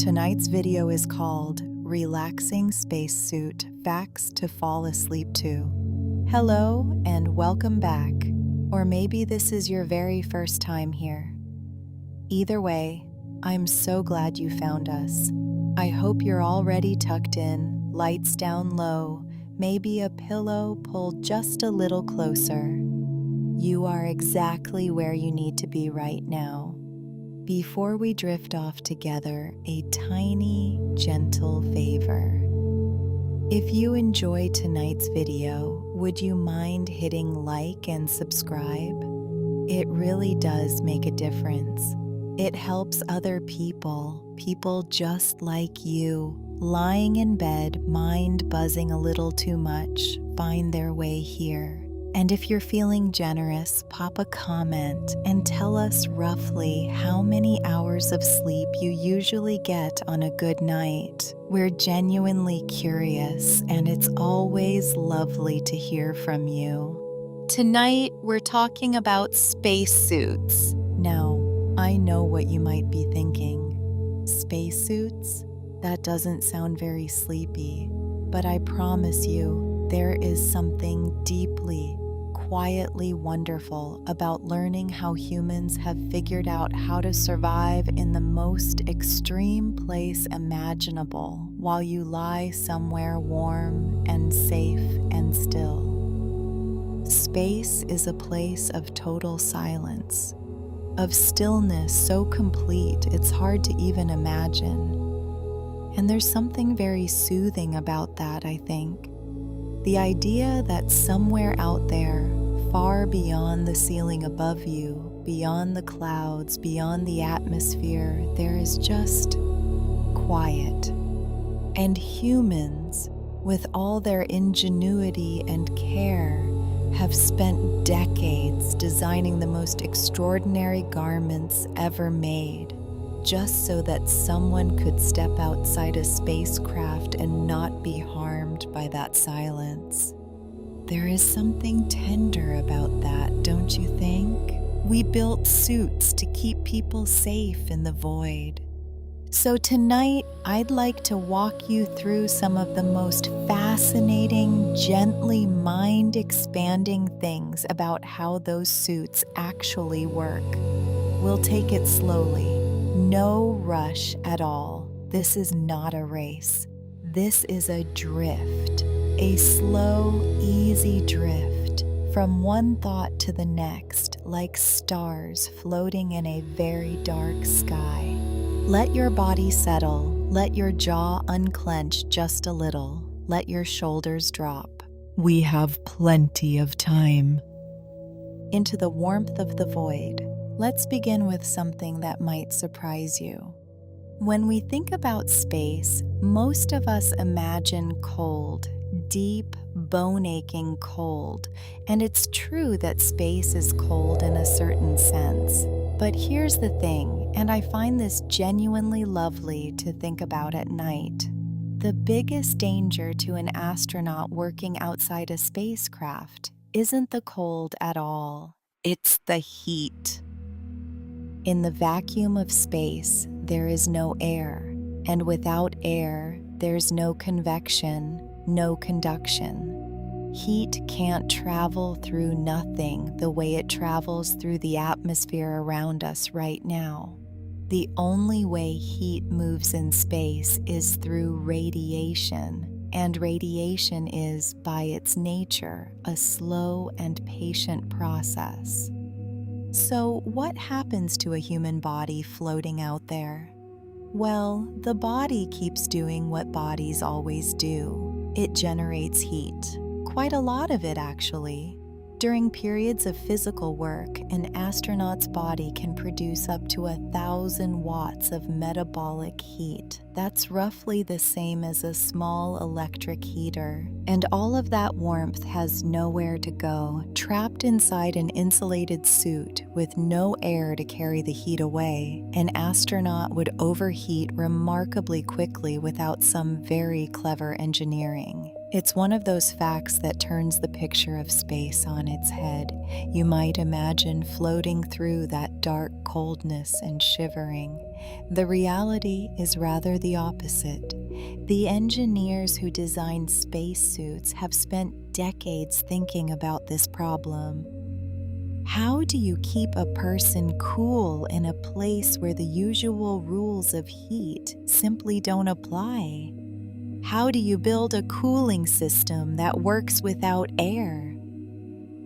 Tonight's video is called Relaxing Spacesuit Facts to Fall Asleep To. Hello and welcome back, or maybe this is your very first time here. Either way, I'm so glad you found us. I hope you're already tucked in, lights down low, maybe a pillow pulled just a little closer. You are exactly where you need to be right now. Before we drift off together, a tiny, gentle favor. If you enjoy tonight's video, would you mind hitting like and subscribe? It really does make a difference. It helps other people just like you, lying in bed, mind buzzing a little too much, find their way here. And if you're feeling generous, pop a comment and tell us roughly how many hours of sleep you usually get on a good night. We're genuinely curious, and it's always lovely to hear from you. Tonight, we're talking about spacesuits. Now, I know what you might be thinking. Spacesuits? That doesn't sound very sleepy, but I promise you, there is something deeply, quietly wonderful about learning how humans have figured out how to survive in the most extreme place imaginable while you lie somewhere warm and safe and still. Space is a place of total silence, of stillness so complete it's hard to even imagine. And there's something very soothing about that, I think. The idea that somewhere out there, far beyond the ceiling above you, beyond the clouds, beyond the atmosphere, there is just quiet. And humans, with all their ingenuity and care, have spent decades designing the most extraordinary garments ever made, just so that someone could step outside a spacecraft and not be harmed by that silence. There is something tender about that, don't you think? We built suits to keep people safe in the void. So tonight, I'd like to walk you through some of the most fascinating, gently mind-expanding things about how those suits actually work. We'll take it slowly. No rush at all. This is not a race. This is a drift, a slow, easy drift from one thought to the next, like stars floating in a very dark sky. Let your body settle. Let your jaw unclench just a little. Let your shoulders drop. We have plenty of time. Into the warmth of the void. Let's begin with something that might surprise you. When we think about space, most of us imagine cold, deep, bone-aching cold, and it's true that space is cold in a certain sense. But here's the thing, and I find this genuinely lovely to think about at night. The biggest danger to an astronaut working outside a spacecraft isn't the cold at all. It's the heat. In the vacuum of space, there is no air, and without air, there's no convection, no conduction. Heat can't travel through nothing the way it travels through the atmosphere around us right now. The only way heat moves in space is through radiation, and radiation is, by its nature, a slow and patient process. So, what happens to a human body floating out there? Well, the body keeps doing what bodies always do. It generates heat. Quite a lot of it, actually. During periods of physical work, an astronaut's body can produce up to 1,000 watts of metabolic heat. That's roughly the same as a small electric heater. And all of that warmth has nowhere to go, trapped inside an insulated suit with no air to carry the heat away. An astronaut would overheat remarkably quickly without some very clever engineering. It's one of those facts that turns the picture of space on its head. You might imagine floating through that dark coldness and shivering. The reality is rather the opposite. The engineers who designed spacesuits have spent decades thinking about this problem. How do you keep a person cool in a place where the usual rules of heat simply don't apply? How do you build a cooling system that works without air?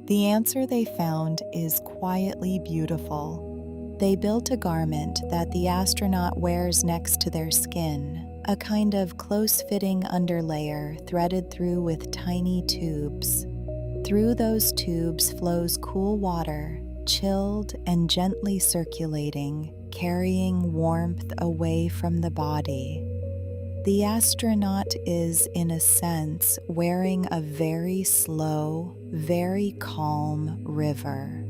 The answer they found is quietly beautiful. They built a garment that the astronaut wears next to their skin, a kind of close-fitting underlayer threaded through with tiny tubes. Through those tubes flows cool water, chilled and gently circulating, carrying warmth away from the body. The astronaut is, in a sense, wearing a very slow, very calm river.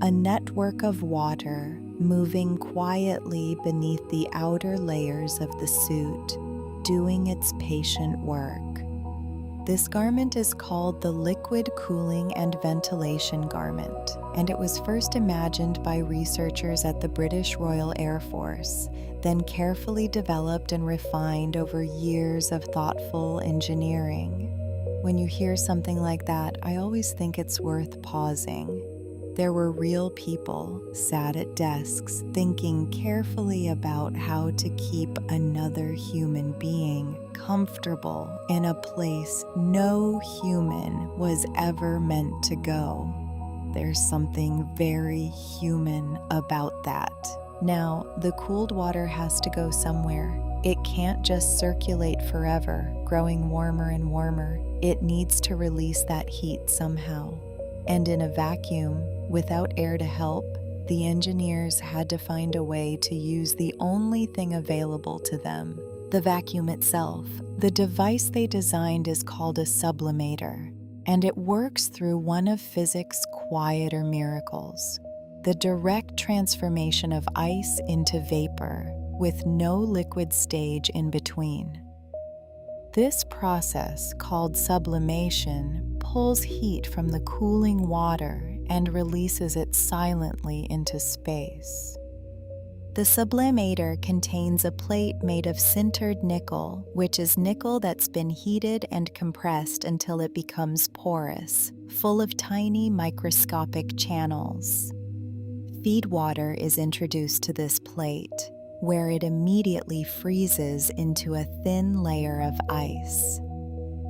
A network of water moving quietly beneath the outer layers of the suit, doing its patient work. This garment is called the Liquid Cooling and Ventilation Garment, and it was first imagined by researchers at the British Royal Air Force, then carefully developed and refined over years of thoughtful engineering. When you hear something like that, I always think it's worth pausing. There were real people sat at desks thinking carefully about how to keep another human being comfortable in a place no human was ever meant to go. There's something very human about that. Now, the cooled water has to go somewhere. It can't just circulate forever, growing warmer and warmer. It needs to release that heat somehow. And in a vacuum, without air to help, the engineers had to find a way to use the only thing available to them, the vacuum itself. The device they designed is called a sublimator, and it works through one of physics' quieter miracles, the direct transformation of ice into vapor with no liquid stage in between. This process, called sublimation, pulls heat from the cooling water and releases it silently into space. The Sublimator contains a plate made of sintered nickel, which is nickel that's been heated and compressed until it becomes porous, full of tiny microscopic channels. Feed water is introduced to this plate, where it immediately freezes into a thin layer of ice.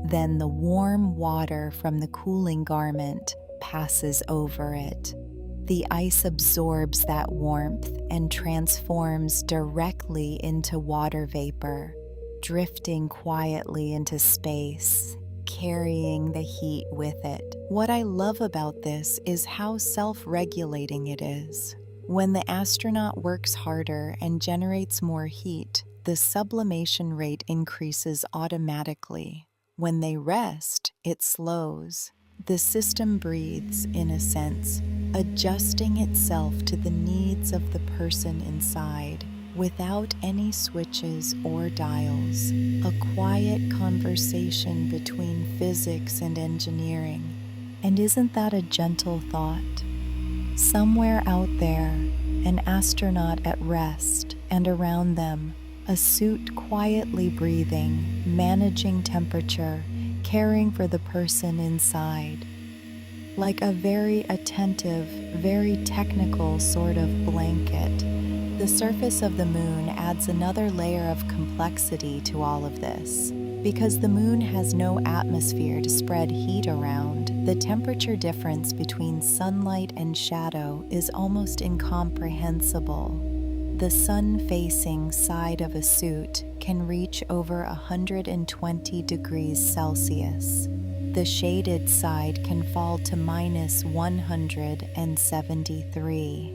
Then the warm water from the cooling garment passes over it. The ice absorbs that warmth and transforms directly into water vapor, drifting quietly into space, carrying the heat with it. What I love about this is how self-regulating it is. When the astronaut works harder and generates more heat, the sublimation rate increases automatically. When they rest, it slows. The system breathes, in a sense, adjusting itself to the needs of the person inside, without any switches or dials. A quiet conversation between physics and engineering. And isn't that a gentle thought? Somewhere out there, an astronaut at rest, and around them, a suit quietly breathing, managing temperature, caring for the person inside. Like a very attentive, very technical sort of blanket, the surface of the moon adds another layer of complexity to all of this. Because the moon has no atmosphere to spread heat around, the temperature difference between sunlight and shadow is almost incomprehensible. The sun-facing side of a suit can reach over 120 degrees Celsius. The shaded side can fall to minus 173.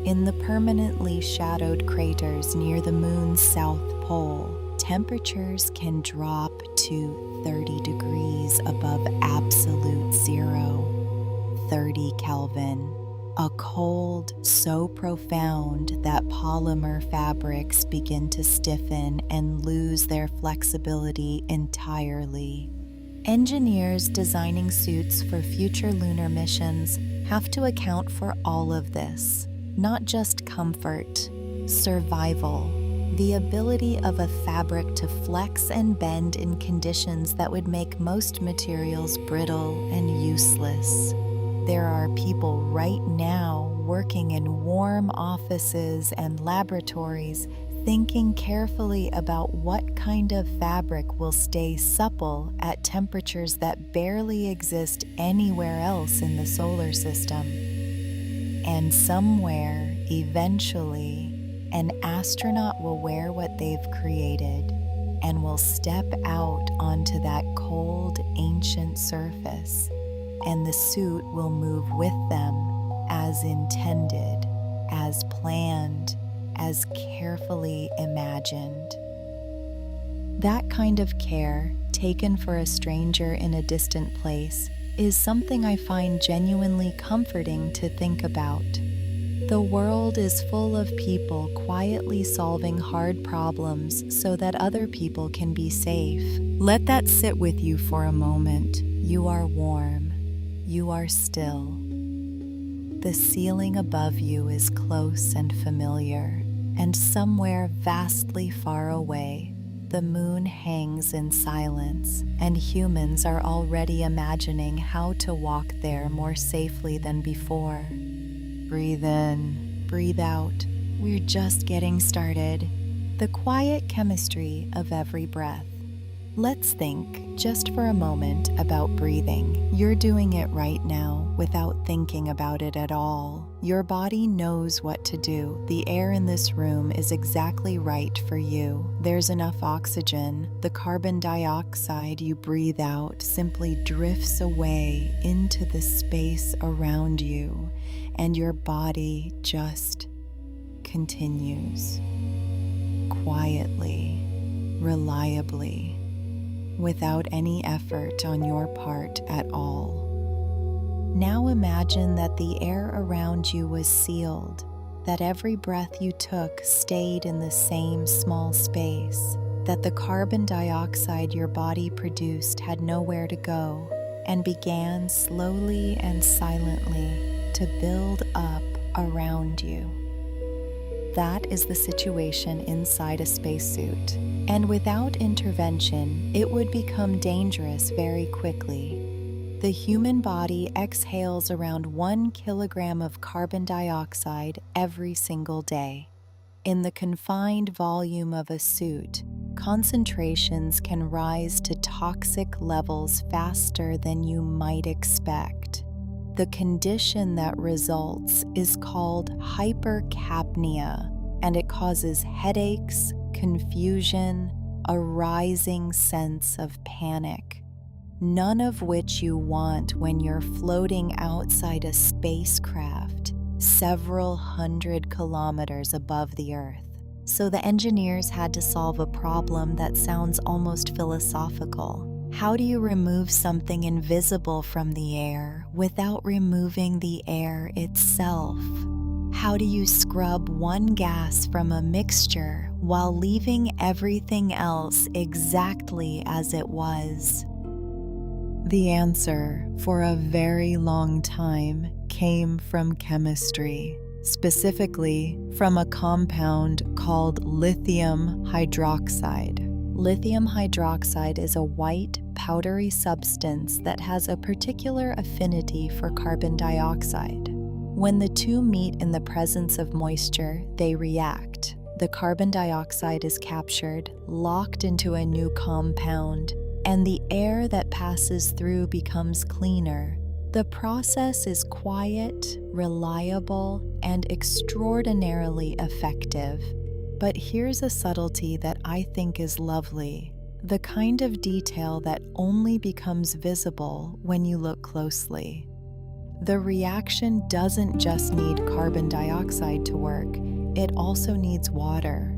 In the permanently shadowed craters near the moon's south pole, temperatures can drop to 30 degrees above absolute zero, 30 Kelvin. a cold so profound that polymer fabrics begin to stiffen and lose their flexibility entirely. Engineers designing suits for future lunar missions have to account for all of this, not just comfort, survival, the ability of a fabric to flex and bend in conditions that would make most materials brittle and useless. There are people right now working in warm offices and laboratories thinking carefully about what kind of fabric will stay supple at temperatures that barely exist anywhere else in the solar system. And somewhere, eventually, an astronaut will wear what they've created and will step out onto that cold, ancient surface, and the suit will move with them as intended, as planned, as carefully imagined. That kind of care, taken for a stranger in a distant place, is something I find genuinely comforting to think about. The world is full of people quietly solving hard problems so that other people can be safe. Let that sit with you for a moment. You are warm. You are still. The ceiling above you is close and familiar, and somewhere vastly far away, the moon hangs in silence, and humans are already imagining how to walk there more safely than before. Breathe in, breathe out. We're just getting started. The quiet chemistry of every breath. Let's think, just for a moment, about breathing. You're doing it right now without thinking about it at all. Your body knows what to do. The air in this room is exactly right for you. There's enough oxygen. The carbon dioxide you breathe out simply drifts away into the space around you, and your body just continues. Quietly, reliably, without any effort on your part at all. Now imagine that the air around you was sealed, that every breath you took stayed in the same small space, that the carbon dioxide your body produced had nowhere to go and began slowly and silently to build up around you. That is the situation inside a spacesuit, and without intervention, it would become dangerous very quickly. The human body exhales around 1 kilogram of carbon dioxide every single day. In the confined volume of a suit, concentrations can rise to toxic levels faster than you might expect. The condition that results is called hypercapnia, and it causes headaches, confusion, a rising sense of panic, none of which you want when you're floating outside a spacecraft several hundred kilometers above the Earth. So the engineers had to solve a problem that sounds almost philosophical. How do you remove something invisible from the air without removing the air itself? How do you scrub one gas from a mixture while leaving everything else exactly as it was? The answer, for a very long time, came from chemistry, specifically from a compound called lithium hydroxide. Lithium hydroxide is a white, powdery substance that has a particular affinity for carbon dioxide. When the two meet in the presence of moisture, they react. The carbon dioxide is captured, locked into a new compound, and the air that passes through becomes cleaner. The process is quiet, reliable, and extraordinarily effective. But here's a subtlety that I think is lovely, the kind of detail that only becomes visible when you look closely. The reaction doesn't just need carbon dioxide to work, it also needs water.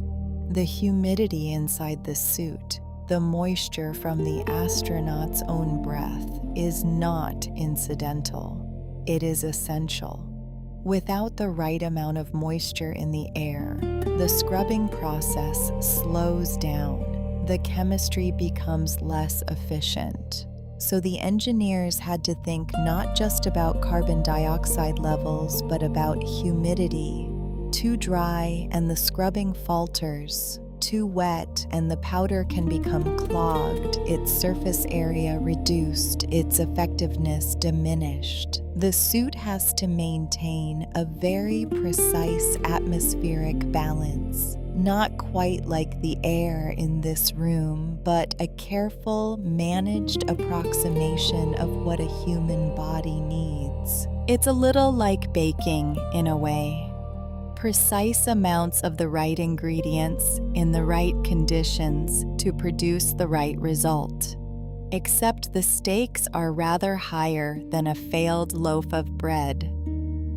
The humidity inside the suit, the moisture from the astronaut's own breath, is not incidental. It is essential. Without the right amount of moisture in the air, the scrubbing process slows down. The chemistry becomes less efficient. So the engineers had to think not just about carbon dioxide levels, but about humidity. Too dry and the scrubbing falters. Too wet and the powder can become clogged, its surface area reduced, its effectiveness diminished. The suit has to maintain a very precise atmospheric balance, not quite like the air in this room, but a careful, managed approximation of what a human body needs. It's a little like baking in a way. Precise amounts of the right ingredients in the right conditions to produce the right result. Except the stakes are rather higher than a failed loaf of bread.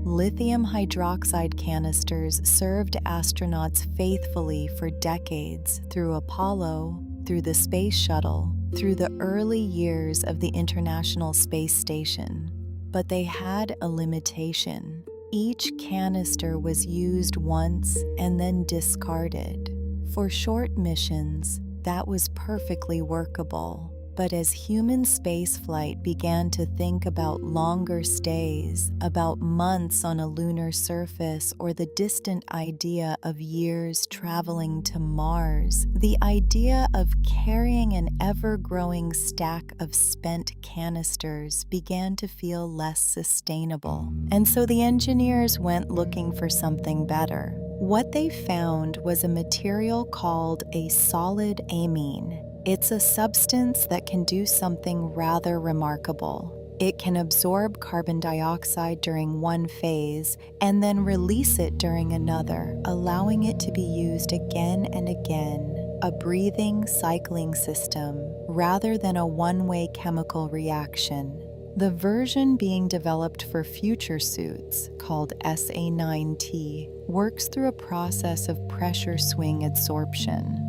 Lithium hydroxide canisters served astronauts faithfully for decades through Apollo, through the space shuttle, through the early years of the International Space Station. But they had a limitation. Each canister was used once and then discarded. For short missions, that was perfectly workable. But as human spaceflight began to think about longer stays, about months on a lunar surface, or the distant idea of years traveling to Mars, the idea of carrying an ever-growing stack of spent canisters began to feel less sustainable. And so the engineers went looking for something better. What they found was a material called a solid amine. It's a substance that can do something rather remarkable. It can absorb carbon dioxide during one phase and then release it during another, allowing it to be used again and again, a breathing, cycling system rather than a one-way chemical reaction. The version being developed for future suits, called SA9T, works through a process of pressure swing adsorption.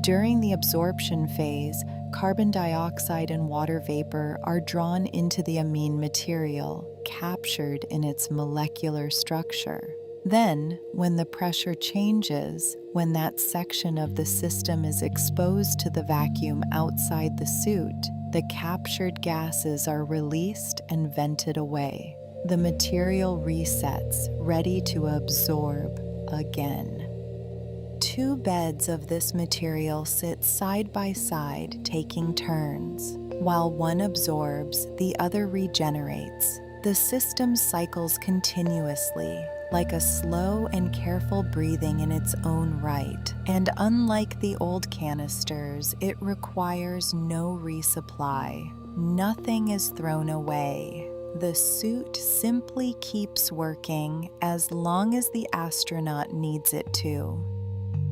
During the absorption phase, carbon dioxide and water vapor are drawn into the amine material, captured in its molecular structure. Then, when the pressure changes, when that section of the system is exposed to the vacuum outside the suit, the captured gases are released and vented away. The material resets, ready to absorb again. Two beds of this material sit side by side, taking turns. While one absorbs, the other regenerates. The system cycles continuously, like a slow and careful breathing in its own right. And unlike the old canisters, it requires no resupply. Nothing is thrown away. The suit simply keeps working as long as the astronaut needs it to.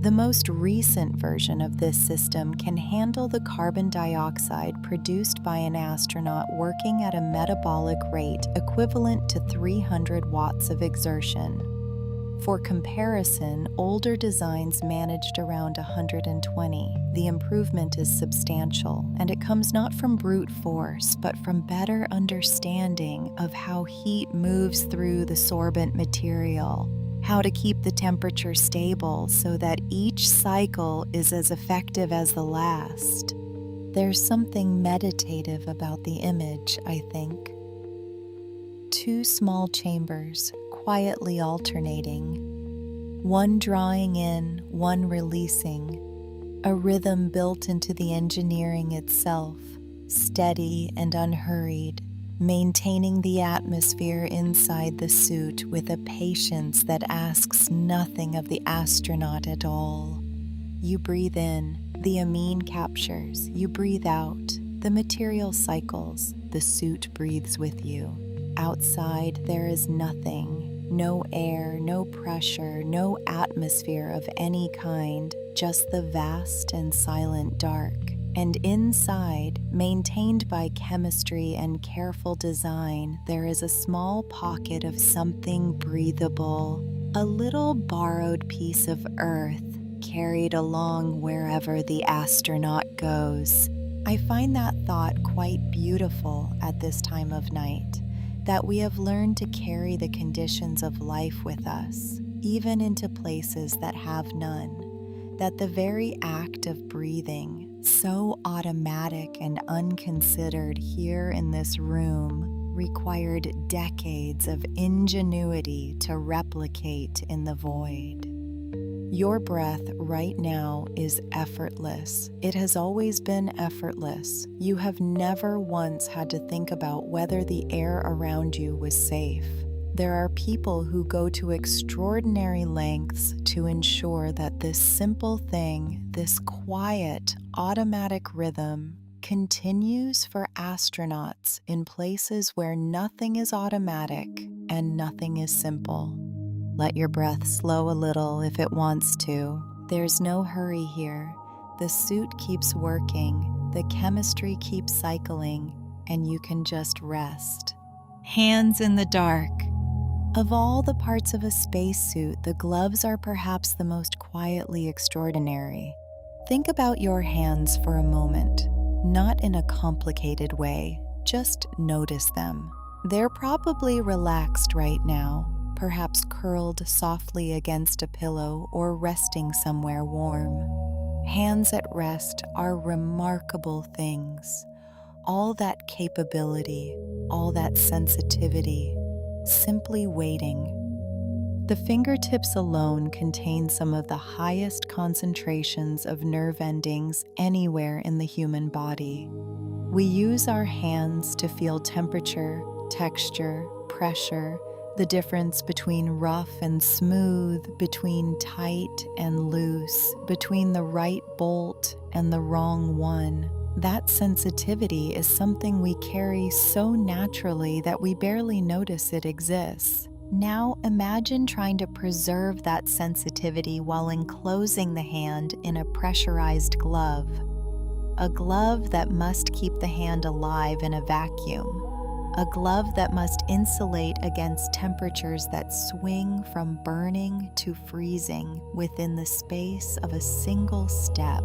The most recent version of this system can handle the carbon dioxide produced by an astronaut working at a metabolic rate equivalent to 300 watts of exertion. For comparison, older designs managed around 120. The improvement is substantial, and it comes not from brute force, but from better understanding of how heat moves through the sorbent material, how to keep the temperature stable so that each cycle is as effective as the last. There's something meditative about the image, I think. Two small chambers, quietly alternating, one drawing in, one releasing, a rhythm built into the engineering itself, steady and unhurried, maintaining the atmosphere inside the suit with a patience that asks nothing of the astronaut at all. You breathe in, the amine captures, you breathe out, the material cycles, the suit breathes with you. Outside there is nothing, no air, no pressure, no atmosphere of any kind, just the vast and silent dark. And inside, maintained by chemistry and careful design, there is a small pocket of something breathable, a little borrowed piece of earth carried along wherever the astronaut goes. I find that thought quite beautiful at this time of night, that we have learned to carry the conditions of life with us, even into places that have none, that the very act of breathing, so automatic and unconsidered here in this room, required decades of ingenuity to replicate in the void. Your breath right now is effortless. It has always been effortless. You have never once had to think about whether the air around you was safe. There are people who go to extraordinary lengths to ensure that this simple thing, this quiet, automatic rhythm, continues for astronauts in places where nothing is automatic and nothing is simple. Let your breath slow a little if it wants to. There's no hurry here. The suit keeps working, the chemistry keeps cycling, and you can just rest. Hands in the dark. Of all the parts of a spacesuit, the gloves are perhaps the most quietly extraordinary. Think about your hands for a moment. Not in a complicated way, just notice them. They're probably relaxed right now, perhaps curled softly against a pillow or resting somewhere warm. Hands at rest are remarkable things. All that capability, all that sensitivity, simply waiting. The fingertips alone contain some of the highest concentrations of nerve endings anywhere in the human body. We use our hands to feel temperature, texture, pressure, the difference between rough and smooth, between tight and loose, between the right bolt and the wrong one. That sensitivity is something we carry so naturally that we barely notice it exists. Now imagine trying to preserve that sensitivity while enclosing the hand in a pressurized glove. A glove that must keep the hand alive in a vacuum. A glove that must insulate against temperatures that swing from burning to freezing within the space of a single step.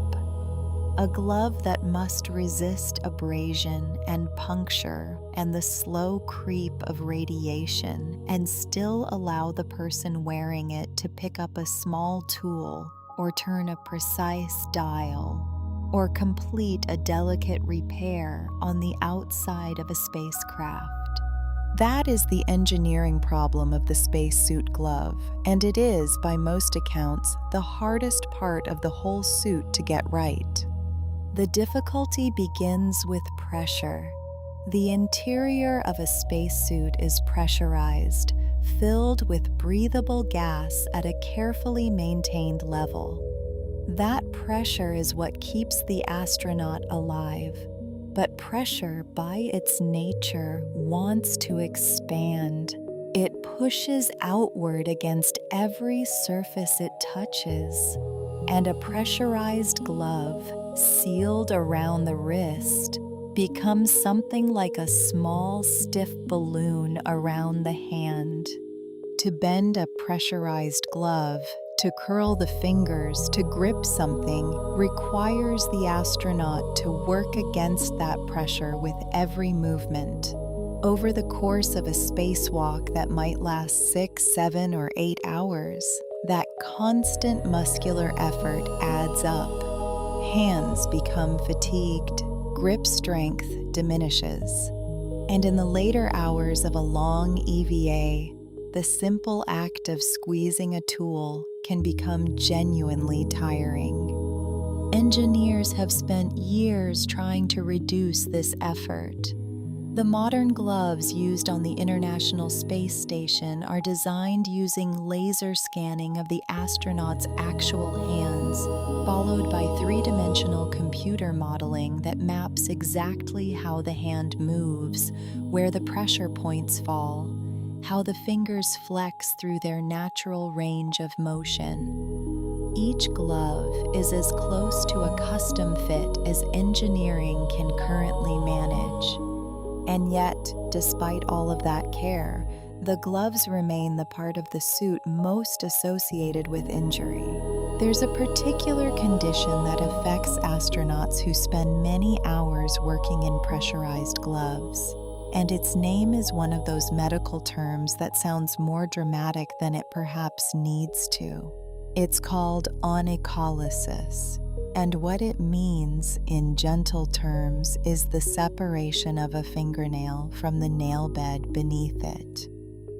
A glove that must resist abrasion and puncture and the slow creep of radiation and still allow the person wearing it to pick up a small tool or turn a precise dial or complete a delicate repair on the outside of a spacecraft. That is the engineering problem of the spacesuit glove, and it is, by most accounts, the hardest part of the whole suit to get right. The difficulty begins with pressure. The interior of a spacesuit is pressurized, filled with breathable gas at a carefully maintained level. That pressure is what keeps the astronaut alive. But pressure, by its nature, wants to expand. It pushes outward against every surface it touches. And a pressurized glove, sealed around the wrist, becomes something like a small, stiff balloon around the hand. To bend a pressurized glove, to curl the fingers, to grip something, requires the astronaut to work against that pressure with every movement. Over the course of a spacewalk that might last 6, 7, or 8 hours, that constant muscular effort adds up. Hands become fatigued, grip strength diminishes. And in the later hours of a long EVA, the simple act of squeezing a tool can become genuinely tiring. Engineers have spent years trying to reduce this effort. The modern gloves used on the International Space Station are designed using laser scanning of the astronaut's actual hands, followed by three-dimensional computer modeling that maps exactly how the hand moves, where the pressure points fall, how the fingers flex through their natural range of motion. Each glove is as close to a custom fit as engineering can currently manage. And yet, despite all of that care, the gloves remain the part of the suit most associated with injury. There's a particular condition that affects astronauts who spend many hours working in pressurized gloves. and its name is one of those medical terms that sounds more dramatic than it perhaps needs to. It's called onycholysis, and what it means in gentle terms is the separation of a fingernail from the nail bed beneath it.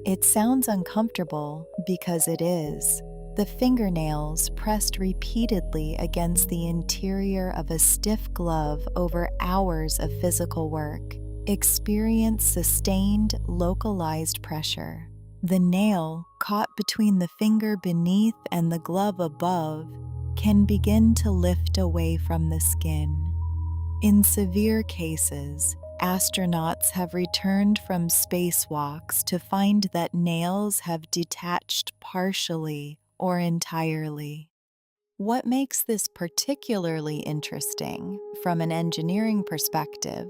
It sounds uncomfortable because it is. The fingernails, pressed repeatedly against the interior of a stiff glove over hours of physical work, experience sustained, localized pressure. The nail, caught between the finger beneath and the glove above, can begin to lift away from the skin. In severe cases, astronauts have returned from spacewalks to find that nails have detached partially or entirely. What makes this particularly interesting from an engineering perspective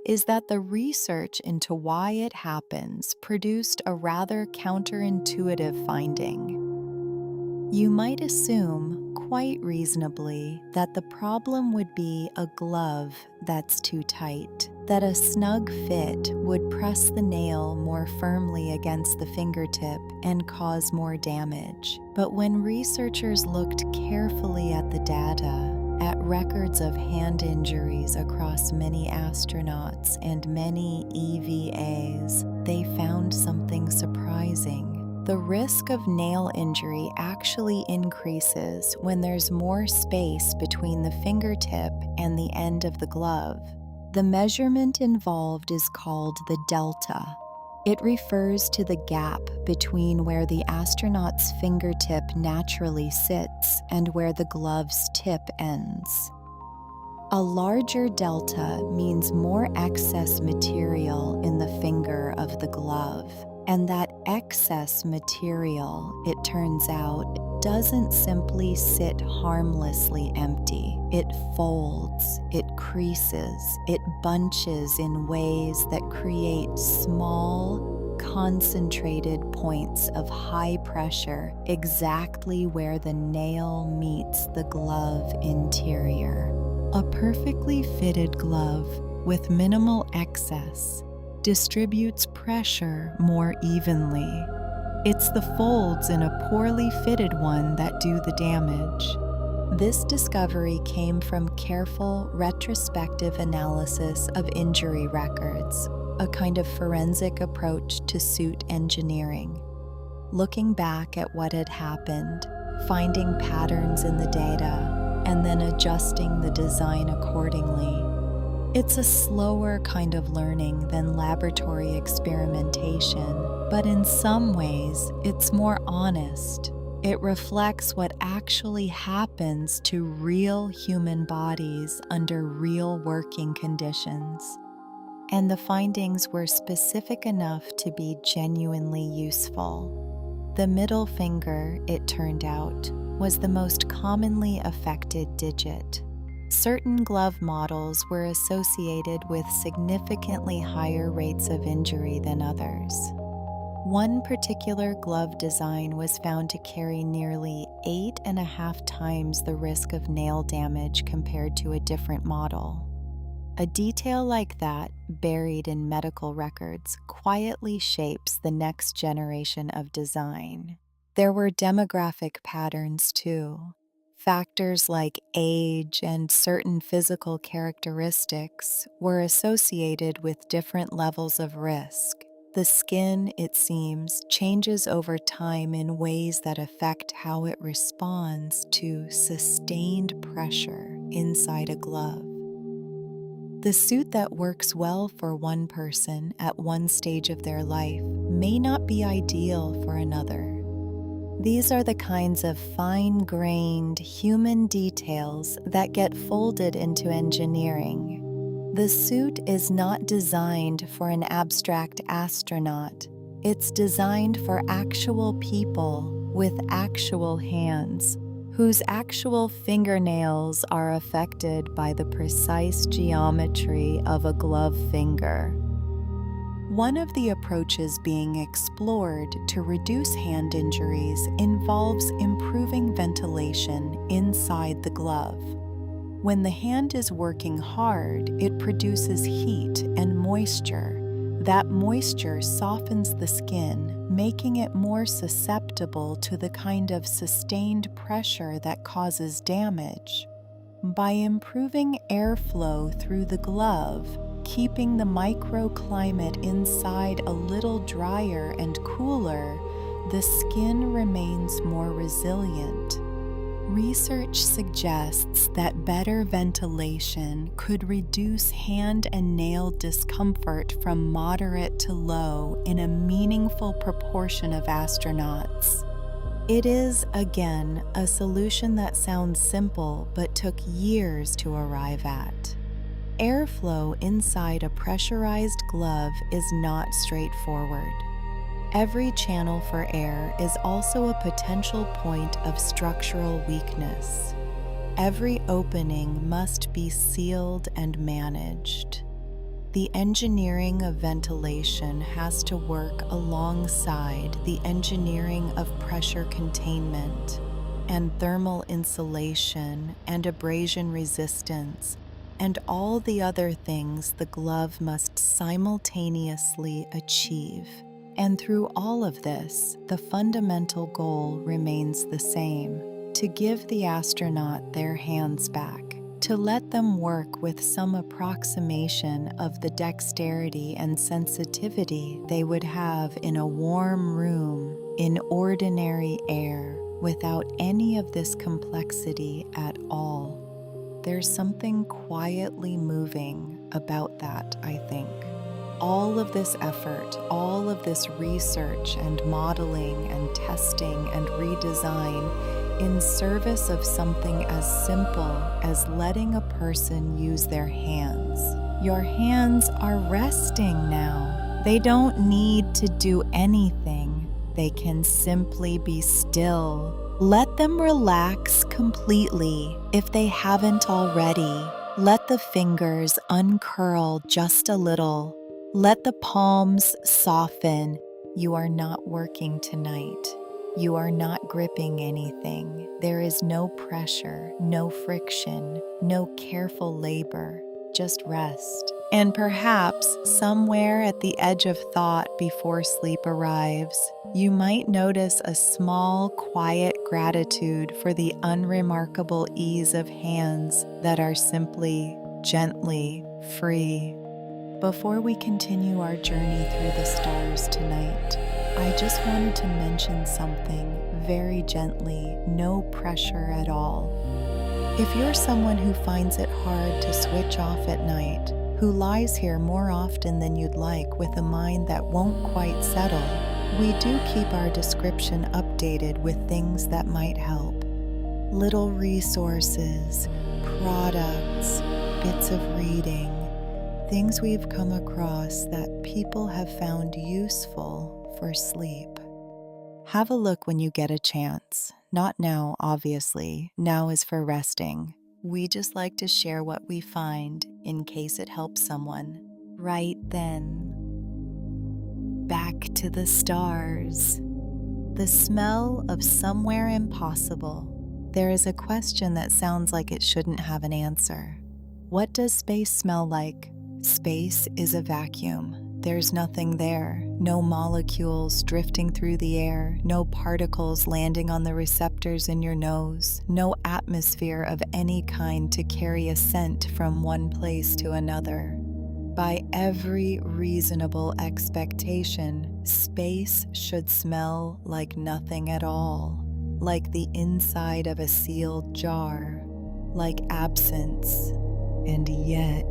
is that the research into why it happens produced a rather counterintuitive finding. You might assume, quite reasonably, that the problem would be a glove that's too tight, that a snug fit would press the nail more firmly against the fingertip and cause more damage. But when researchers looked carefully at the data, at records of hand injuries across many astronauts and many EVAs, they found something surprising. The risk of nail injury actually increases when there's more space between the fingertip and the end of the glove. The measurement involved is called the delta. It refers to the gap between where the astronaut's fingertip naturally sits and where the glove's tip ends. A larger delta means more excess material in the finger of the glove. And that excess material, it turns out, doesn't simply sit harmlessly empty. It folds, it creases, it bunches in ways that create small, concentrated points of high pressure exactly where the nail meets the glove interior. A perfectly fitted glove with minimal excess distributes pressure more evenly. It's the folds in a poorly fitted one that do the damage. This discovery came from careful retrospective analysis of injury records, a kind of forensic approach to suit engineering. Looking back at what had happened, finding patterns in the data, and then adjusting the design accordingly. It's a slower kind of learning than laboratory experimentation, but in some ways, it's more honest. It reflects what actually happens to real human bodies under real working conditions. And the findings were specific enough to be genuinely useful. The middle finger, it turned out, was the most commonly affected digit. Certain glove models were associated with significantly higher rates of injury than others. One particular glove design was found to carry nearly 8.5 times the risk of nail damage compared to a different model. A detail like that, buried in medical records, quietly shapes the next generation of design. There were demographic patterns too. Factors like age and certain physical characteristics were associated with different levels of risk. The skin, it seems, changes over time in ways that affect how it responds to sustained pressure inside a glove. The suit that works well for one person at one stage of their life may not be ideal for another. These are the kinds of fine-grained human details that get folded into engineering. The suit is not designed for an abstract astronaut. It's designed for actual people with actual hands, whose actual fingernails are affected by the precise geometry of a glove finger. One of the approaches being explored to reduce hand injuries involves improving ventilation inside the glove. When the hand is working hard, it produces heat and moisture. Moisture softens the skin, making it more susceptible to the kind of sustained pressure that causes damage. By improving airflow through the glove, keeping the microclimate inside a little drier and cooler, the skin remains more resilient. Research suggests that better ventilation could reduce hand and nail discomfort from moderate to low in a meaningful proportion of astronauts. It is, again, a solution that sounds simple but took years to arrive at. Airflow inside a pressurized glove is not straightforward. Every channel for air is also a potential point of structural weakness. Every opening must be sealed and managed. The engineering of ventilation has to work alongside the engineering of pressure containment and thermal insulation and abrasion resistance and all the other things the glove must simultaneously achieve. And through all of this, the fundamental goal remains the same: to give the astronaut their hands back, to let them work with some approximation of the dexterity and sensitivity they would have in a warm room, in ordinary air, without any of this complexity at all. There's something quietly moving about that, I think. All of this effort, all of this research and modeling and testing and redesign in service of something as simple as letting a person use their hands. Your hands are resting now. They don't need to do anything. They can simply be still. Let them relax completely if they haven't already. Let the fingers uncurl just a little. Let the palms soften. You are not working tonight. You are not gripping anything. There is no pressure, no friction, no careful labor, just rest. And perhaps somewhere at the edge of thought before sleep arrives, you might notice a small, quiet gratitude for the unremarkable ease of hands that are simply, gently free. Before we continue our journey through the stars tonight, I just wanted to mention something very gently, no pressure at all. If you're someone who finds it hard to switch off at night, who lies here more often than you'd like with a mind that won't quite settle, we do keep our description updated with things that might help. Little resources, products, bits of reading, things we've come across that people have found useful for sleep. Have a look when you get a chance. Not now, obviously. Now is for resting. We just like to share what we find in case it helps someone. Right then. Back to the stars. The smell of somewhere impossible. There is a question that sounds like it shouldn't have an answer. What does space smell like? Space is a vacuum. There's nothing there. No molecules drifting through the air, no particles landing on the receptors in your nose, no atmosphere of any kind to carry a scent from one place to another. By every reasonable expectation, space should smell like nothing at all, like the inside of a sealed jar, like absence. And yet,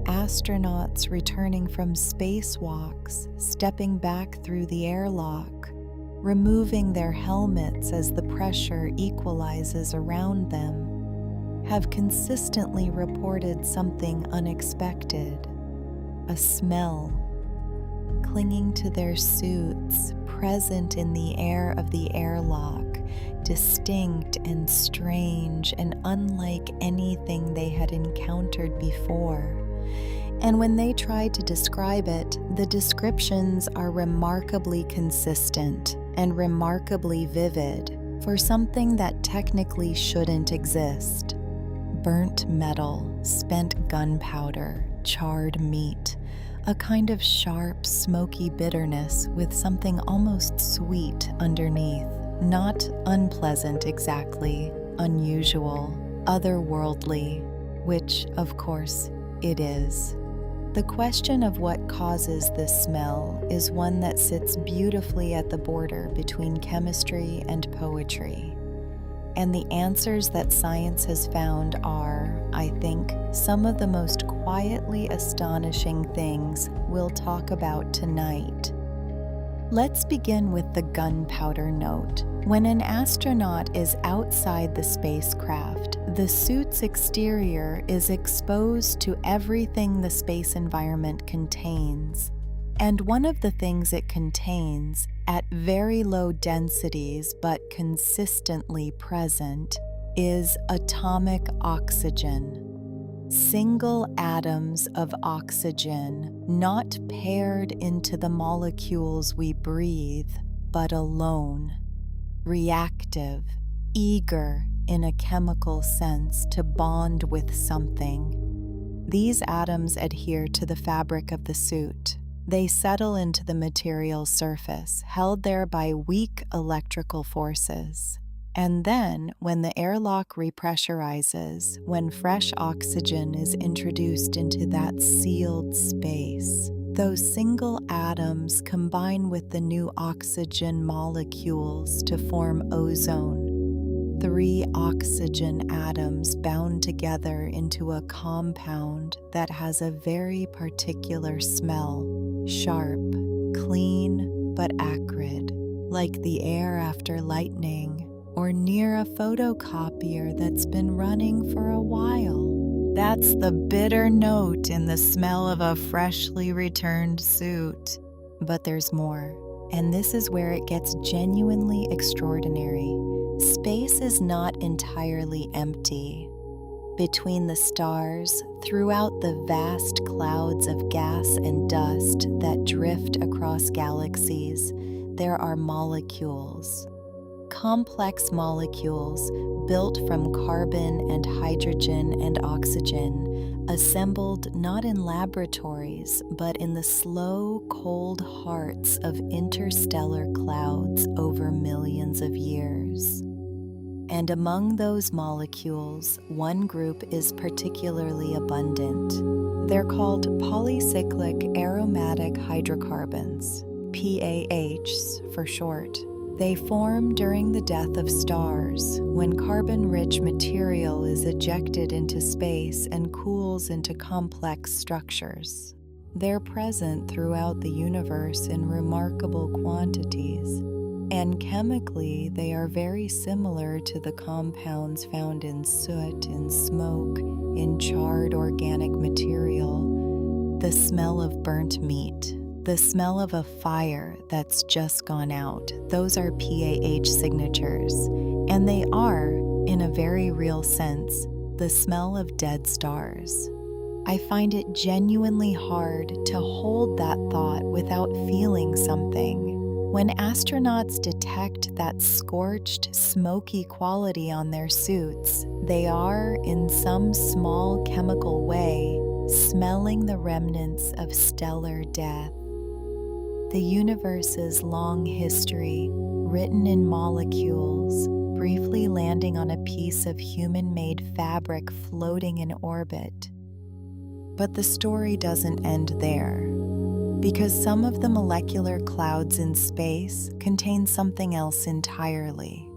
astronauts returning from spacewalks, stepping back through the airlock, removing their helmets as the pressure equalizes around them, have consistently reported something unexpected: a smell clinging to their suits, present in the air of the airlock, distinct and strange and unlike anything they had encountered before. And when they try to describe it, the descriptions are remarkably consistent and remarkably vivid for something that technically shouldn't exist. Burnt metal, spent gunpowder, charred meat, a kind of sharp, smoky bitterness with something almost sweet underneath. Not unpleasant exactly, unusual, otherworldly, which, of course, it is. The question of what causes this smell is one that sits beautifully at the border between chemistry and poetry. And the answers that science has found are, I think, some of the most quietly astonishing things we'll talk about tonight. Let's begin with the gunpowder note. When an astronaut is outside the spacecraft, the suit's exterior is exposed to everything the space environment contains. And one of the things it contains, at very low densities but consistently present, is atomic oxygen. Single atoms of oxygen, not paired into the molecules we breathe, but alone. Reactive, eager in a chemical sense to bond with something. These atoms adhere to the fabric of the suit. They settle into the material's surface, held there by weak electrical forces. And then, when the airlock repressurizes, when fresh oxygen is introduced into that sealed space, those single atoms combine with the new oxygen molecules to form ozone. 3 oxygen atoms bound together into a compound that has a very particular smell, sharp, clean, but acrid, like the air after lightning, or near a photocopier that's been running for a while. That's the bitter note in the smell of a freshly returned suit. But there's more, and this is where it gets genuinely extraordinary. Space is not entirely empty. Between the stars, throughout the vast clouds of gas and dust that drift across galaxies, there are molecules. Complex molecules built from carbon and hydrogen and oxygen, assembled not in laboratories but in the slow, cold hearts of interstellar clouds over millions of years. And among those molecules, one group is particularly abundant. They're called polycyclic aromatic hydrocarbons, PAHs for short. They form during the death of stars, when carbon-rich material is ejected into space and cools into complex structures. They're present throughout the universe in remarkable quantities, and chemically they are very similar to the compounds found in soot, in smoke, in charred organic material, the smell of burnt meat, the smell of a fire that's just gone out. Those are PAH signatures, and they are, in a very real sense, the smell of dead stars. I find it genuinely hard to hold that thought without feeling something. When astronauts detect that scorched, smoky quality on their suits, they are, in some small chemical way, smelling the remnants of stellar death. The universe's long history, written in molecules, briefly landing on a piece of human-made fabric floating in orbit. But the story doesn't end there, because some of the molecular clouds in space contain something else entirely.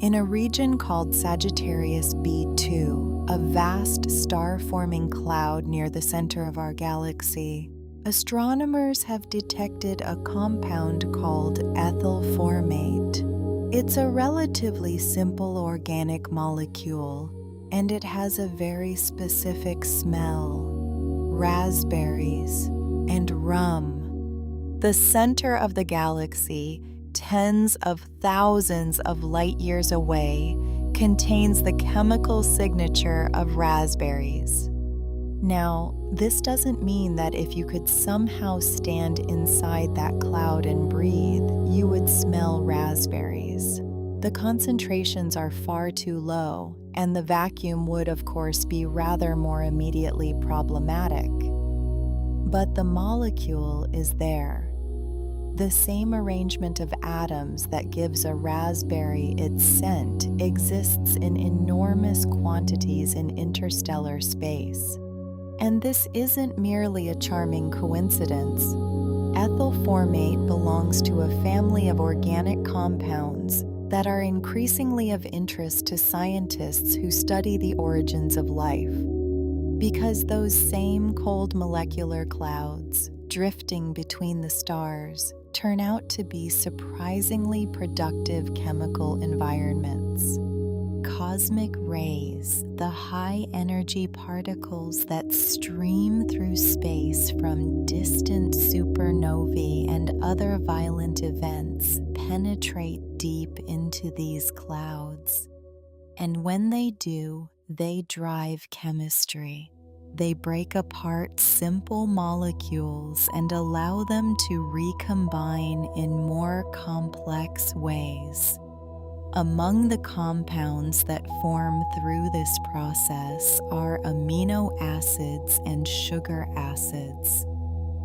In a region called Sagittarius B2, a vast star-forming cloud near the center of our galaxy, astronomers have detected a compound called ethyl formate. It's a relatively simple organic molecule, and it has a very specific smell: raspberries and rum. The center of the galaxy, tens of thousands of light years away, contains the chemical signature of raspberries. Now, this doesn't mean that if you could somehow stand inside that cloud and breathe, you would smell raspberries. The concentrations are far too low, and the vacuum would, of course, be rather more immediately problematic. but the molecule is there. The same arrangement of atoms that gives a raspberry its scent exists in enormous quantities in interstellar space. And this isn't merely a charming coincidence. Ethyl formate belongs to a family of organic compounds that are increasingly of interest to scientists who study the origins of life. Because those same cold molecular clouds, drifting between the stars, turn out to be surprisingly productive chemical environments. Cosmic rays, the high-energy particles that stream through space from distant supernovae and other violent events, penetrate deep into these clouds. And when they do, they drive chemistry. They break apart simple molecules and allow them to recombine in more complex ways. Among the compounds that form through this process are amino acids and sugar acids,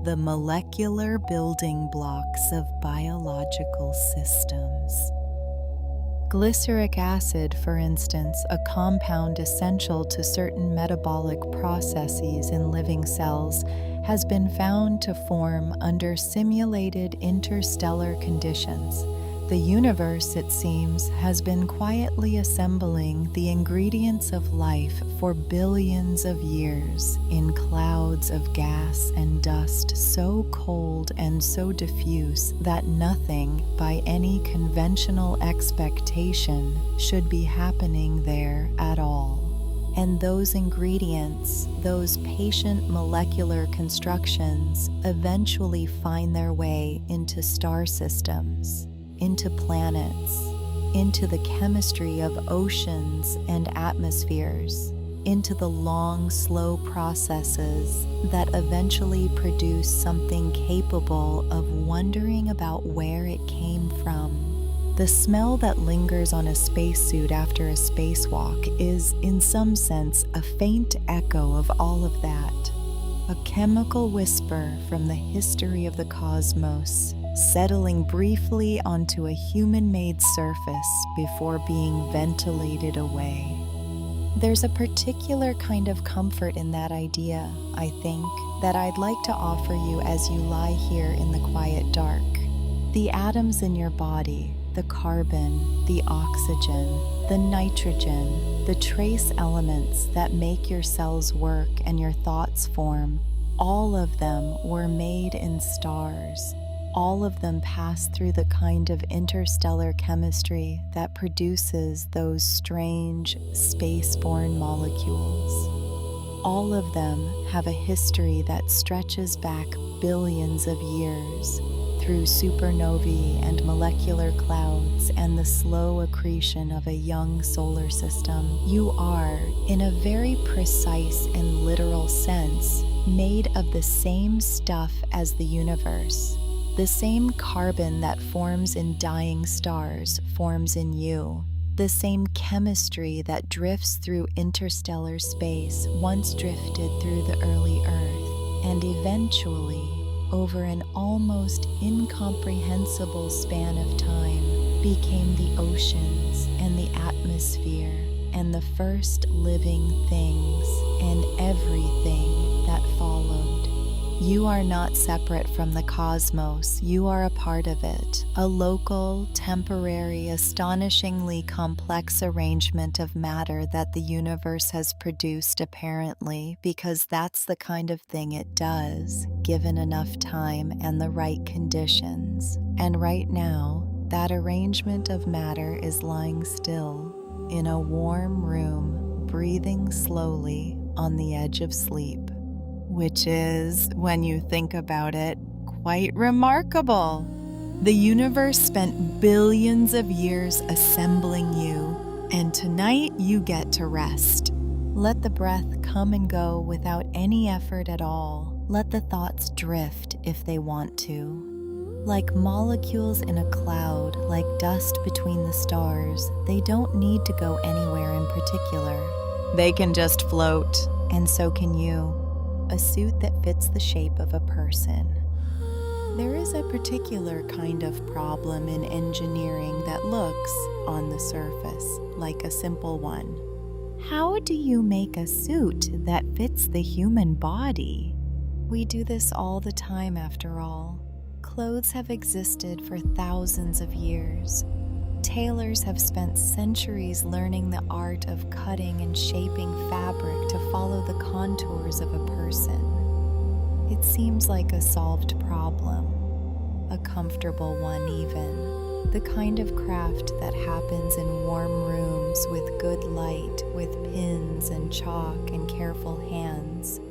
the molecular building blocks of biological systems. Glyceric acid, for instance, a compound essential to certain metabolic processes in living cells, has been found to form under simulated interstellar conditions. The universe, it seems, has been quietly assembling the ingredients of life for billions of years in clouds of gas and dust so cold and so diffuse that nothing, by any conventional expectation, should be happening there at all. And those ingredients, those patient molecular constructions, eventually find their way into star systems, into planets, into the chemistry of oceans and atmospheres, into the long, slow processes that eventually produce something capable of wondering about where it came from. The smell that lingers on a spacesuit after a spacewalk is, in some sense, a faint echo of all of that. A chemical whisper from the history of the cosmos, settling briefly onto a human-made surface before being ventilated away. There's a particular kind of comfort in that idea, I think, that I'd like to offer you as you lie here in the quiet dark. The atoms in your body, the carbon, the oxygen, the nitrogen, the trace elements that make your cells work and your thoughts form, all of them were made in stars. All of them pass through the kind of interstellar chemistry that produces those strange, space-borne molecules. All of them have a history that stretches back billions of years through supernovae and molecular clouds and the slow accretion of a young solar system. You are, in a very precise and literal sense, made of the same stuff as the universe. The same carbon that forms in dying stars forms in you. The same chemistry that drifts through interstellar space once drifted through the early Earth, and eventually, over an almost incomprehensible span of time, became the oceans and the atmosphere and the first living things and everything that followed. You are not separate from the cosmos. You are a part of it, a local, temporary, astonishingly complex arrangement of matter that the universe has produced, apparently, because that's the kind of thing it does, given enough time and the right conditions. And right now, that arrangement of matter is lying still in a warm room, breathing slowly on the edge of sleep. Which is, when you think about it, quite remarkable. The universe spent billions of years assembling you, and tonight you get to rest. Let the breath come and go without any effort at all. Let the thoughts drift if they want to. Like molecules in a cloud, like dust between the stars, they don't need to go anywhere in particular. They can just float, and so can you. a suit that fits the shape of a person. There is a particular kind of problem in engineering that looks, on the surface, like a simple one. How do you make a suit that fits the human body? We do this all the time, after all. Clothes have existed for thousands of years. Tailors have spent centuries learning the art of cutting and shaping fabric to follow the contours of a person. It seems like a solved problem, a comfortable one even, the kind of craft that happens in warm rooms with good light, with pins and chalk and careful hands.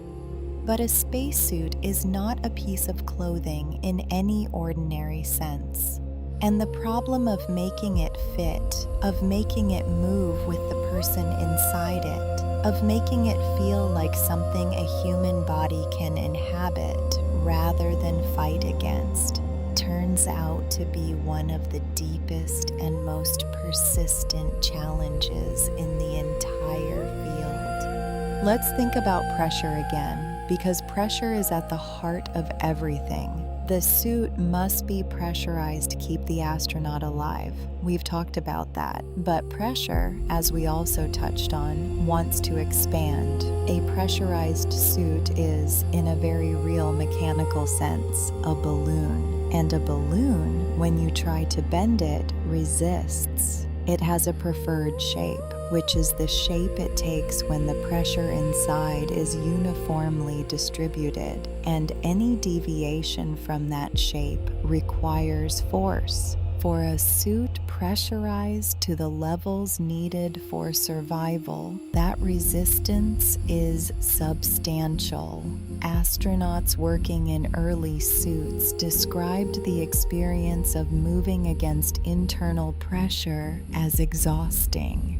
But a spacesuit is not a piece of clothing in any ordinary sense. And the problem of making it fit, of making it move with the person inside it, of making it feel like something a human body can inhabit rather than fight against, turns out to be one of the deepest and most persistent challenges in the entire field. Let's think about pressure again, because pressure is at the heart of everything. The suit must be pressurized to keep the astronaut alive. We've talked about that. But pressure, as we also touched on, wants to expand. A pressurized suit is, in a very real mechanical sense, a balloon. And a balloon, when you try to bend it, resists. It has a preferred shape, which is the shape it takes when the pressure inside is uniformly distributed, and any deviation from that shape requires force. For a suit pressurized to the levels needed for survival, that resistance is substantial. Astronauts working in early suits described the experience of moving against internal pressure as exhausting.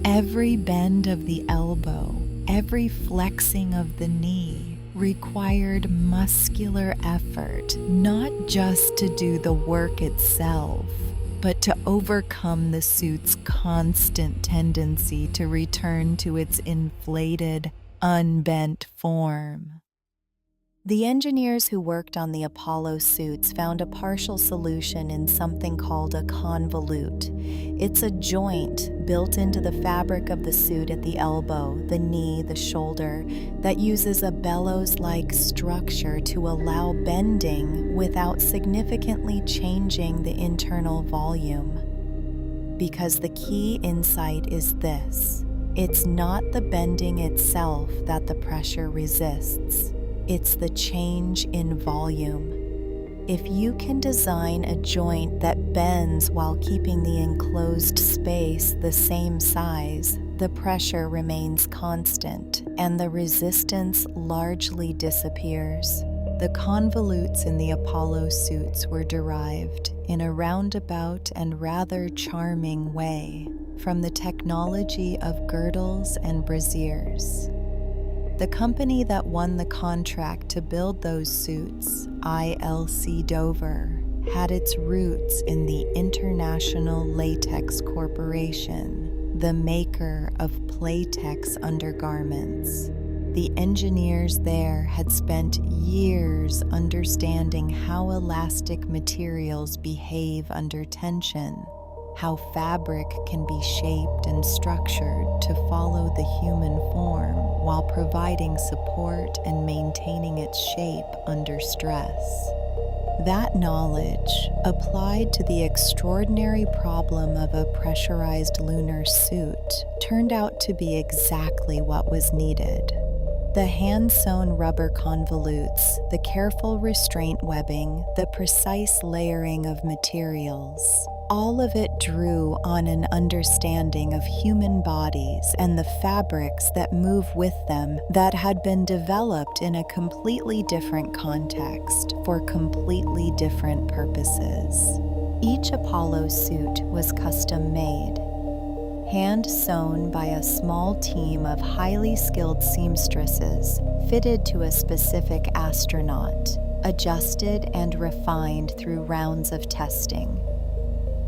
Every bend of the elbow, every flexing of the knee required muscular effort, not just to do the work itself, but to overcome the suit's constant tendency to return to its inflated, unbent form. The engineers who worked on the Apollo suits found a partial solution in something called a convolute. It's a joint built into the fabric of the suit at the elbow, the knee, the shoulder, that uses a bellows-like structure to allow bending without significantly changing the internal volume. Because the key insight is this: it's not the bending itself that the pressure resists. It's the change in volume. If you can design a joint that bends while keeping the enclosed space the same size, the pressure remains constant and the resistance largely disappears. The convolutes in the Apollo suits were derived, in a roundabout and rather charming way, from the technology of girdles and brassiers. The company that won the contract to build those suits, ILC Dover, had its roots in the International Latex Corporation, the maker of Playtex undergarments. The engineers there had spent years understanding how elastic materials behave under tension, how fabric can be shaped and structured to follow the human form while providing support and maintaining its shape under stress. That knowledge, applied to the extraordinary problem of a pressurized lunar suit, turned out to be exactly what was needed. The hand-sewn rubber convolutes, the careful restraint webbing, the precise layering of materials, all of it drew on an understanding of human bodies and the fabrics that move with them that had been developed in a completely different context for completely different purposes. Each Apollo suit was custom-made, hand-sewn by a small team of highly skilled seamstresses fitted to a specific astronaut, adjusted and refined through rounds of testing.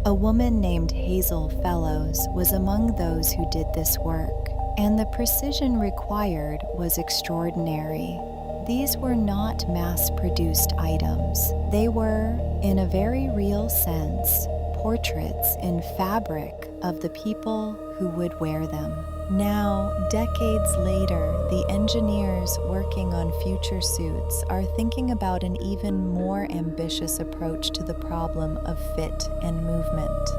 A woman named Hazel Fellows was among those who did this work. and the precision required was extraordinary. These were not mass-produced items. They were, in a very real sense, portraits in fabric of the people who would wear them. Now, decades later, the engineers working on future suits are thinking about an even more ambitious approach to the problem of fit and movement.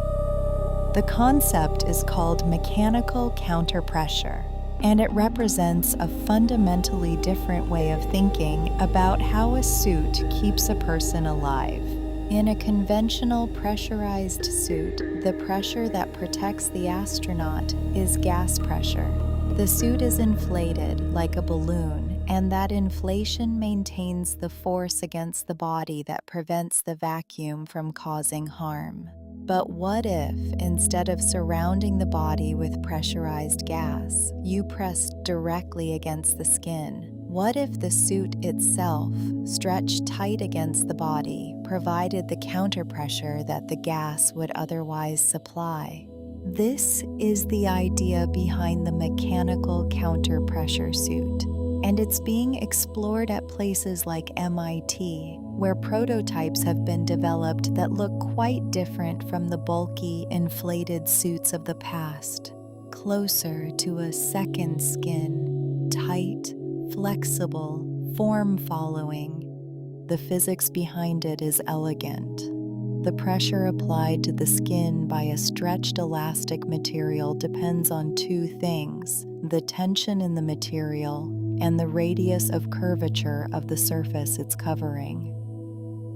The concept is called mechanical counterpressure, and it represents a fundamentally different way of thinking about how a suit keeps a person alive. In a conventional pressurized suit, the pressure that protects the astronaut is gas pressure. The suit is inflated like a balloon, and that inflation maintains the force against the body that prevents the vacuum from causing harm. But what if, instead of surrounding the body with pressurized gas, you pressed directly against the skin? What if the suit itself, stretched tight against the body, provided the counterpressure that the gas would otherwise supply? This is the idea behind the mechanical counterpressure suit, and it's being explored at places like MIT, where prototypes have been developed that look quite different from the bulky, inflated suits of the past, closer to a second skin, tight, flexible, form-following. The physics behind it is elegant. The pressure applied to the skin by a stretched elastic material depends on two things: the tension in the material and the radius of curvature of the surface it's covering.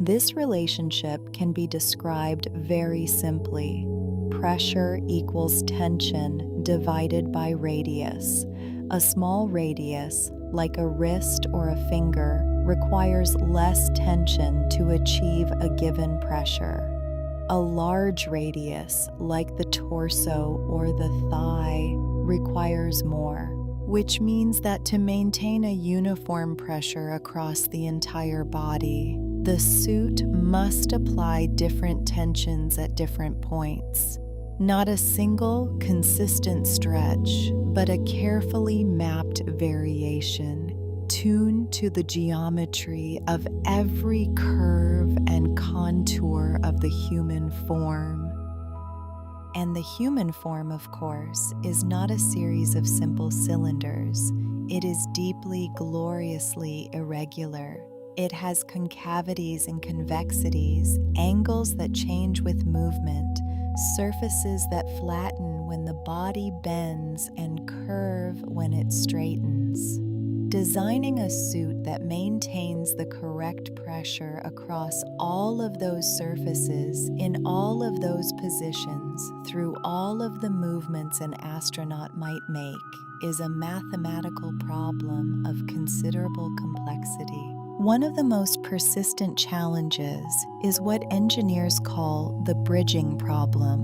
This relationship can be described very simply. Pressure equals tension divided by radius. A small radius, like a wrist or a finger, requires less tension to achieve a given pressure. A large radius, like the torso or the thigh, requires more, which means that to maintain a uniform pressure across the entire body, the suit must apply different tensions at different points. Not a single, consistent stretch, but a carefully mapped variation, tuned to the geometry of every curve and contour of the human form. And the human form, of course, is not a series of simple cylinders. It is deeply, gloriously irregular. It has concavities and convexities, angles that change with movement, surfaces that flatten when the body bends and curve when it straightens. Designing a suit that maintains the correct pressure across all of those surfaces in all of those positions through all of the movements an astronaut might make is a mathematical problem of considerable complexity. One of the most persistent challenges is what engineers call the bridging problem.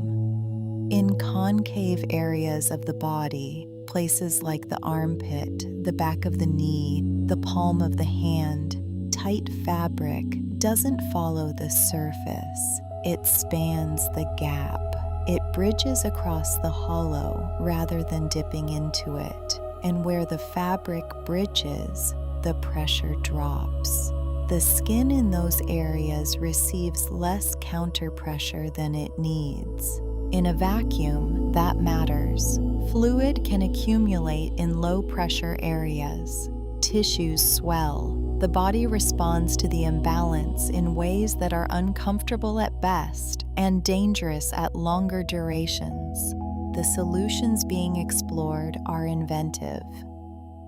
In concave areas of the body, places like the armpit, the back of the knee, the palm of the hand, tight fabric doesn't follow the surface. It spans the gap. It bridges across the hollow rather than dipping into it. And where the fabric bridges, the pressure drops. The skin in those areas receives less counter pressure than it needs. In a vacuum, that matters. Fluid can accumulate in low-pressure areas. Tissues swell. The body responds to the imbalance in ways that are uncomfortable at best and dangerous at longer durations. The solutions being explored are inventive.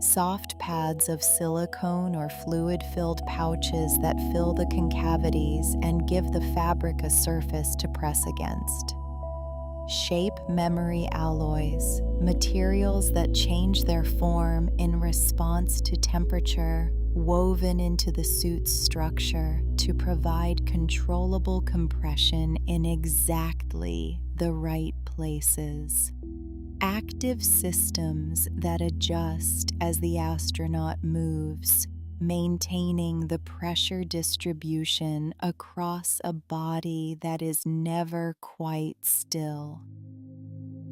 Soft pads of silicone or fluid-filled pouches that fill the concavities and give the fabric a surface to press against. Shape memory alloys, materials that change their form in response to temperature, woven into the suit's structure to provide controllable compression in exactly the right places. Active systems that adjust as the astronaut moves, maintaining the pressure distribution across a body that is never quite still.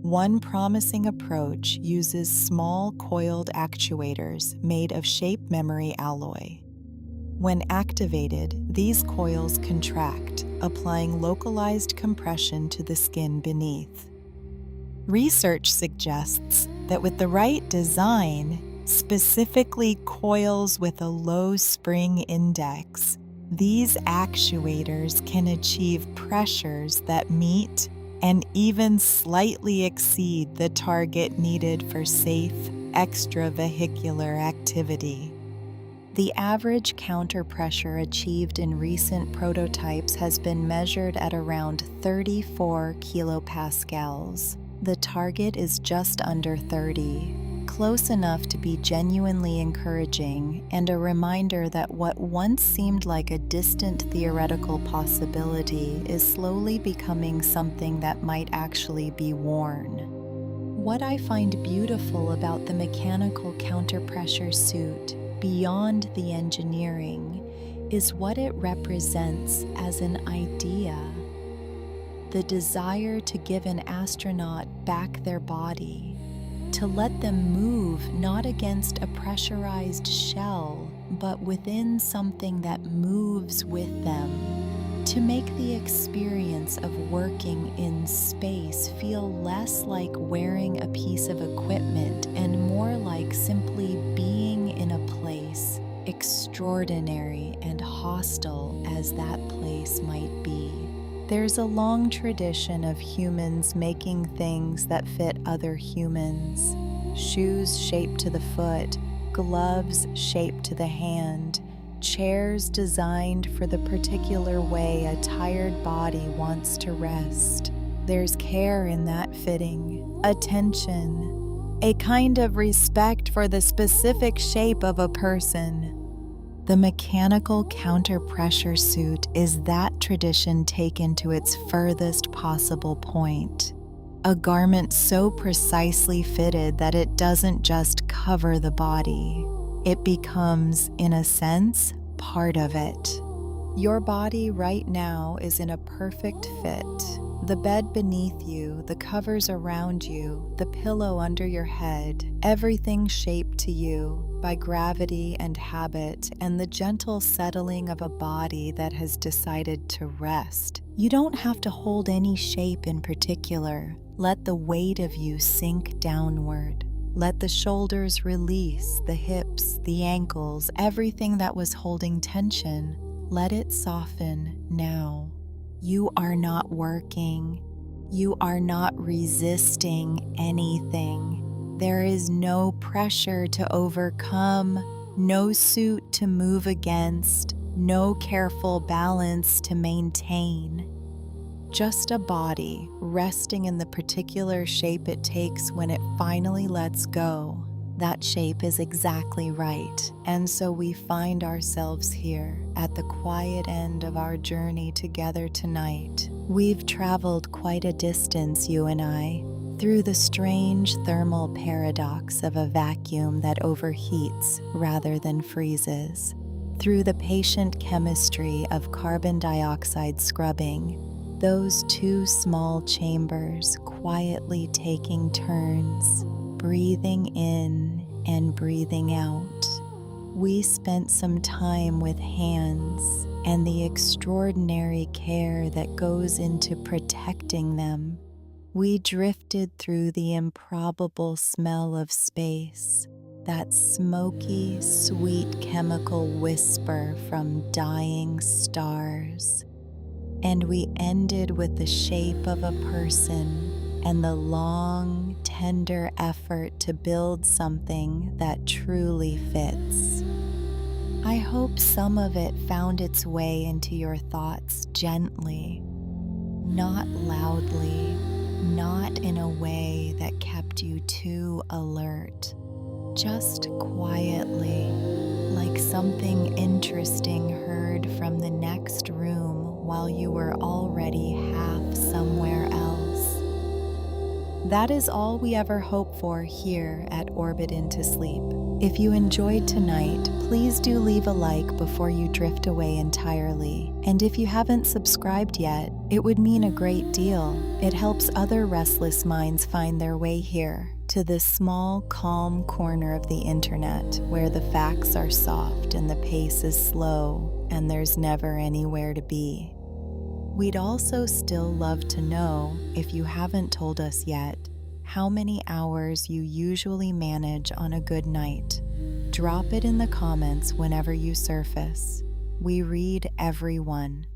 One promising approach uses small coiled actuators made of shape memory alloy. When activated, these coils contract, applying localized compression to the skin beneath. Research suggests that with the right design, specifically coils with a low spring index, these actuators can achieve pressures that meet and even slightly exceed the target needed for safe extravehicular activity. The average counter pressure achieved in recent prototypes has been measured at around 34 kilopascals. The target is just under 30, close enough to be genuinely encouraging and a reminder that what once seemed like a distant theoretical possibility is slowly becoming something that might actually be worn. What I find beautiful about the mechanical counterpressure suit, beyond the engineering, is what it represents as an idea. The desire to give an astronaut back their body, to let them move not against a pressurized shell, but within something that moves with them, to make the experience of working in space feel less like wearing a piece of equipment and more like simply being in a place, extraordinary and hostile as that place might be. There's a long tradition of humans making things that fit other humans. Shoes shaped to the foot, gloves shaped to the hand, chairs designed for the particular way a tired body wants to rest. There's care in that fitting, attention, a kind of respect for the specific shape of a person. The mechanical counter-pressure suit is that tradition taken to its furthest possible point. A garment so precisely fitted that it doesn't just cover the body. It becomes, in a sense, part of it. Your body right now is in a perfect fit. The bed beneath you, the covers around you, the pillow under your head, everything shaped to you by gravity and habit and the gentle settling of a body that has decided to rest. You don't have to hold any shape in particular. Let the weight of you sink downward. Let the shoulders release, the hips, the ankles, everything that was holding tension. Let it soften now. You are not working. You are not resisting anything. There is no pressure to overcome, no suit to move against, no careful balance to maintain. Just a body resting in the particular shape it takes when it finally lets go. That shape is exactly right, and so we find ourselves here at the quiet end of our journey together tonight. We've traveled quite a distance, you and I, through the strange thermal paradox of a vacuum that overheats rather than freezes, through the patient chemistry of carbon dioxide scrubbing, those two small chambers quietly taking turns, breathing in and breathing out. We spent some time with hands and the extraordinary care that goes into protecting them. We drifted through the improbable smell of space, that smoky, sweet chemical whisper from dying stars. And we ended with the shape of a person and the long, tender effort to build something that truly fits. I hope some of it found its way into your thoughts gently, not loudly, not in a way that kept you too alert, just quietly, like something interesting heard from the next room while you were already half somewhere else. That is all we ever hope for here at Orbit into Sleep. If you enjoyed tonight, please do leave a like before you drift away entirely. And if you haven't subscribed yet, it would mean a great deal. It helps other restless minds find their way here, to this small, calm corner of the internet where the facts are soft and the pace is slow and there's never anywhere to be. We'd also still love to know, if you haven't told us yet, how many hours you usually manage on a good night. Drop it in the comments whenever you surface. We read every one.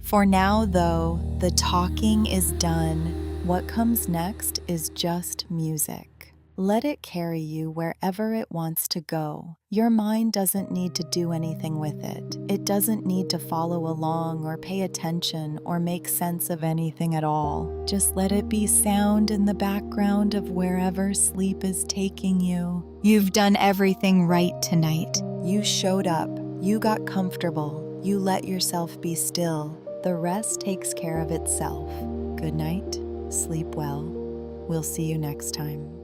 For now, though, the talking is done. What comes next is just music. Let it carry you wherever it wants to go. Your mind doesn't need to do anything with it. It doesn't need to follow along or pay attention or make sense of anything at all. Just let it be sound in the background of wherever sleep is taking you. You've done everything right tonight. You showed up. You got comfortable. You let yourself be still. The rest takes care of itself. Good night. Sleep well. We'll see you next time.